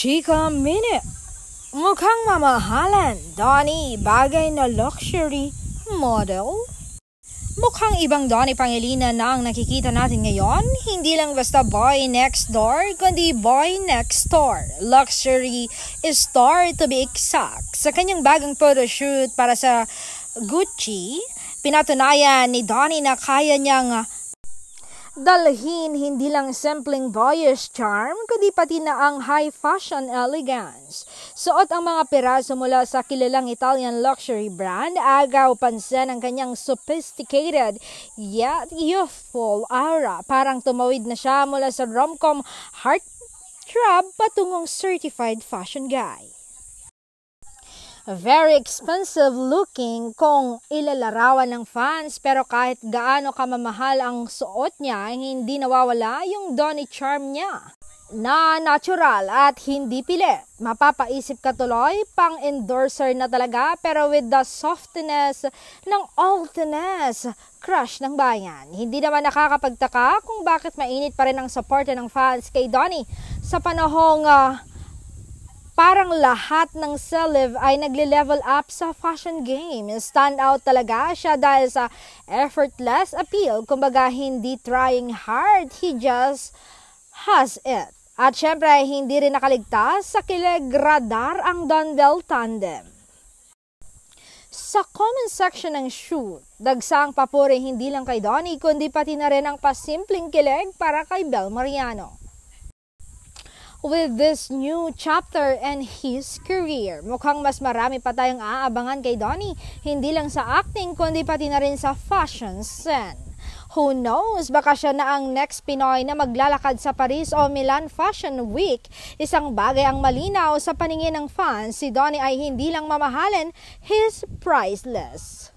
Chika Minute. Mukhang mamahalan, Donnie, bagay na luxury model. Mukhang ibang Donnie Pangilinan na ang nakikita natin ngayon. Hindi lang basta boy next door, kundi boy next door. Luxury star to be exact. Sa kanyang bagong photoshoot para sa Gucci, pinatunayan ni Donnie na kaya niyang dalhin hindi lang simpleng boyish charm, kundi pati na ang high fashion elegance. Suot ang mga piraso mula sa kilalang Italian luxury brand, agaw pansin ang kanyang sophisticated yet youthful aura. Parang tumawid na siya mula sa rom-com heartthrob patungong certified fashion guy. Very expensive looking kung ilalarawan ng fans, pero kahit gaano kamamahal ang suot niya, hindi nawawala yung Donnie charm niya na natural at hindi pilit. Mapapaisip ka tuloy, pang endorser na talaga, pero with the softness ng altness, crush ng bayan. Hindi naman nakakapagtaka kung bakit mainit pa rin ang suporta ng fans kay Donnie sa panahong parang lahat ng celeb ay nagle-level up sa fashion game. Stand out talaga siya dahil sa effortless appeal. Kumbaga, hindi trying hard, he just has it. At syempre, hindi rin nakaligtas sa kilig radar ang Donbell tandem. Sa comment section ng shoot, dagsang papuri hindi lang kay Donnie, kundi pati na rin ang pasimpleng kilig para kay Bel Mariano. With this new chapter in his career, mukhang mas marami pa tayong aabangan kay Donnie, hindi lang sa acting kundi pati na rin sa fashion scene. Who knows, baka siya na ang next Pinoy na maglalakad sa Paris o Milan Fashion Week. Isang bagay ang malinaw sa paningin ng fans, si Donnie ay hindi lang mamahalin, he's priceless.